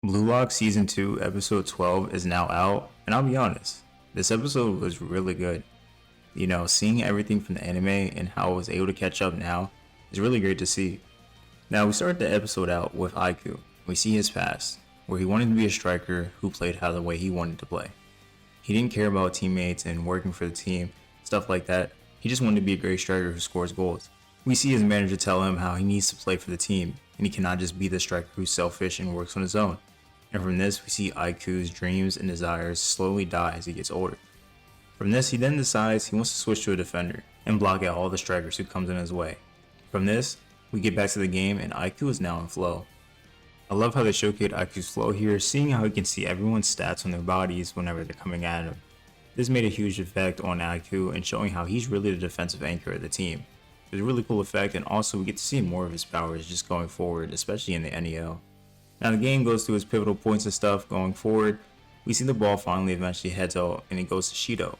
BLUELOCK Season 2 Episode 12 is now out, and I'll be honest, this episode was really good. Seeing everything from the anime and how I was able to catch up now is really great to see. Now, we start the episode out with Aiku. We see his past, where he wanted to be a striker who played how the way he wanted to play. He didn't care about teammates and working for the team, stuff like that. He just wanted to be a great striker who scores goals. We see his manager tell him how he needs to play for the team, and he cannot just be the striker who's selfish and works on his own. And from this, we see Aiku's dreams and desires slowly die as he gets older. From this, he then decides he wants to switch to a defender and block out all the strikers who comes in his way. From this, we get back to the game and Aiku is now in flow. I love how they showcase Aiku's flow here, seeing how he can see everyone's stats on their bodies whenever they're coming at him. This made a huge effect on Aiku and showing how he's really the defensive anchor of the team. It was a really cool effect, and also we get to see more of his powers just going forward, especially in the NEL. Now the game goes through its pivotal points and stuff going forward. We see the ball finally eventually heads out and it goes to Shido.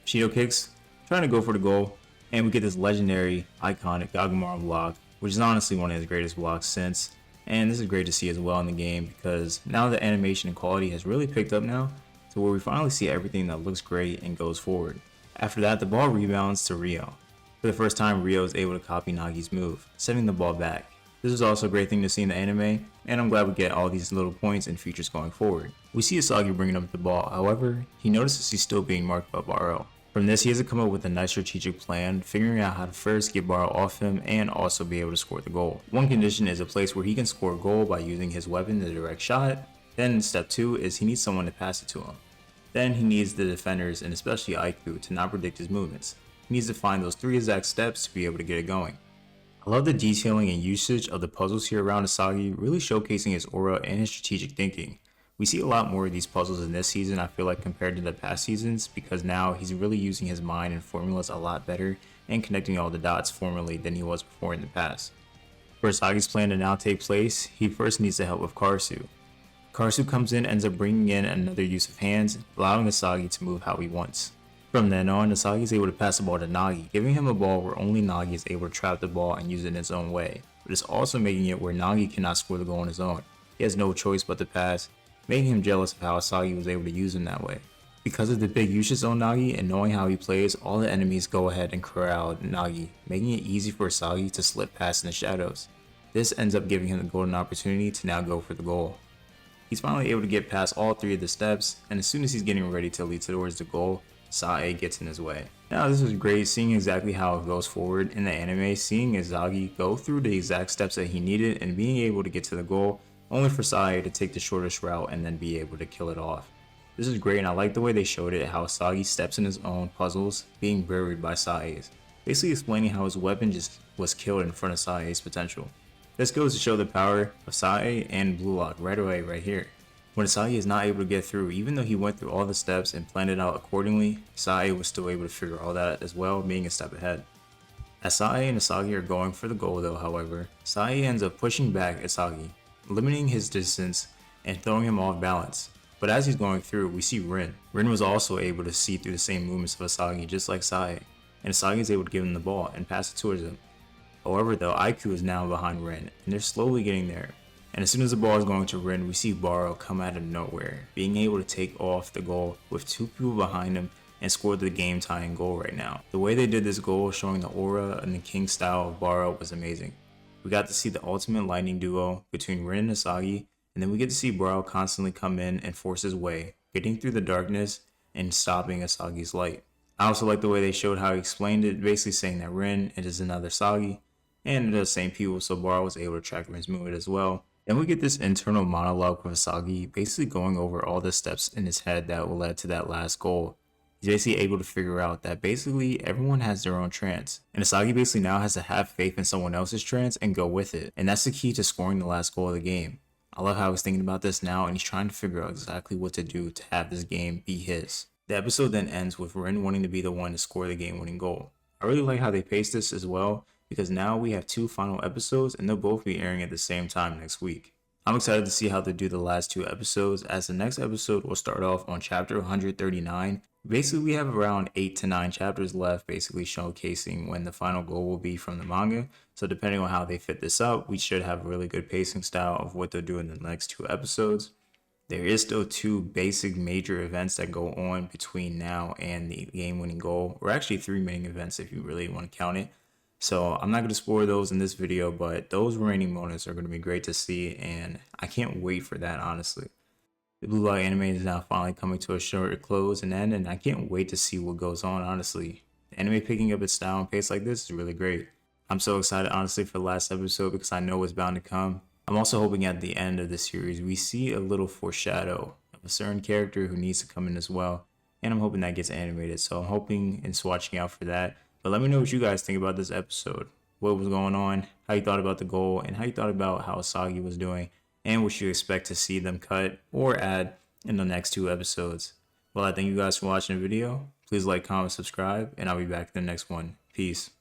Shido kicks, trying to go for the goal, and we get this legendary, iconic Gagamaru block, which is honestly one of his greatest blocks since. And this is great to see as well in the game because now the animation and quality has really picked up now to where we finally see everything that looks great and goes forward. After that, the ball rebounds to Ryo. For the first time, Ryo is able to copy Nagi's move, sending the ball back. This is also a great thing to see in the anime, and I'm glad we get all these little points and features going forward. We see Isagi bringing up the ball, however, he notices he's still being marked by Barou. From this, he has to come up with a nice strategic plan, figuring out how to first get Barou off him and also be able to score the goal. One condition is a place where he can score a goal by using his weapon, the direct shot. Then step 2 is he needs someone to pass it to him. Then he needs the defenders, and especially Aiku, to not predict his movements. He needs to find those 3 exact steps to be able to get it going. I love the detailing and usage of the puzzles here around Isagi, really showcasing his aura and his strategic thinking. We see a lot more of these puzzles in this season, I feel like, compared to the past seasons, because now he's really using his mind and formulas a lot better and connecting all the dots formally than he was before in the past. For Isagi's plan to now take place, he first needs the help of Karasu. Karasu comes in and ends up bringing in another use of hands, allowing Isagi to move how he wants. From then on, Isagi is able to pass the ball to Nagi, giving him a ball where only Nagi is able to trap the ball and use it in his own way, but it's also making it where Nagi cannot score the goal on his own. He has no choice but to pass, making him jealous of how Isagi was able to use him that way. Because of the big usage on Nagi and knowing how he plays, all the enemies go ahead and corral Nagi, making it easy for Isagi to slip past in the shadows. This ends up giving him the golden opportunity to now go for the goal. He's finally able to get past all 3 of the steps, and as soon as he's getting ready to lead towards the goal, Sae gets in his way. Now this is great, seeing exactly how it goes forward in the anime, seeing Isagi go through the exact steps that he needed and being able to get to the goal, only for Sae to take the shortest route and then be able to kill it off. This is great, and I like the way they showed it, how Isagi steps in his own puzzles, being buried by Sae's, basically explaining how his weapon just was killed in front of Sae's potential. This goes to show the power of Sae and BLUELOCK right away right here. When Isagi is not able to get through, even though he went through all the steps and planned it out accordingly, Sae was still able to figure all that as well, being a step ahead. As Sae and Isagi are going for the goal though, however, Sae ends up pushing back Isagi, limiting his distance and throwing him off balance. But as he's going through, we see Rin. Rin was also able to see through the same movements of Isagi just like Sae, and Isagi is able to give him the ball and pass it towards him. However though, Aiku is now behind Rin, and they're slowly getting there. And as soon as the ball is going to Rin, we see Barou come out of nowhere, being able to take off the goal with 2 people behind him and score the game tying goal right now. The way they did this goal, showing the aura and the king style of Barou, was amazing. We got to see the ultimate lightning duo between Rin and Isagi, and then we get to see Barou constantly come in and force his way, getting through the darkness and stopping Isagi's light. I also like the way they showed how he explained it, basically saying that Rin is another Isagi, and they're the same people, so Barou was able to track Rin's movement as well. Then we get this internal monologue with Isagi, basically going over all the steps in his head that will lead to that last goal. He's basically able to figure out that basically everyone has their own trance, and Isagi basically now has to have faith in someone else's trance and go with it, and that's the key to scoring the last goal of the game. I love how he's thinking about this now, and he's trying to figure out exactly what to do to have this game be his. The episode then ends with Rin wanting to be the one to score the game-winning goal. I really like how they paced this as well, because now we have 2 final episodes and they'll both be airing at the same time next week. I'm excited to see how they do the last 2 episodes, as the next episode will start off on chapter 139. Basically, we have around 8 to 9 chapters left, basically showcasing when the final goal will be from the manga. So depending on how they fit this up, we should have a really good pacing style of what they'll do in the next 2 episodes. There is still 2 basic major events that go on between now and the game-winning goal, or actually 3 main events if you really want to count it. So I'm not going to spoil those in this video, but those remaining moments are going to be great to see, and I can't wait for that, honestly. The Blue Lock anime is now finally coming to a short close and end, and I can't wait to see what goes on, honestly. The anime picking up its style and pace like this is really great. I'm so excited, honestly, for the last episode because I know what's bound to come. I'm also hoping at the end of the series we see a little foreshadow of a certain character who needs to come in as well, and I'm hoping that gets animated, so I'm hoping and watching out for that. But let me know what you guys think about this episode. What was going on, how you thought about the goal, and how you thought about how Isagi was doing, and what you expect to see them cut or add in the next 2 episodes. Well, I thank you guys for watching the video. Please like, comment, subscribe, and I'll be back in the next one. Peace.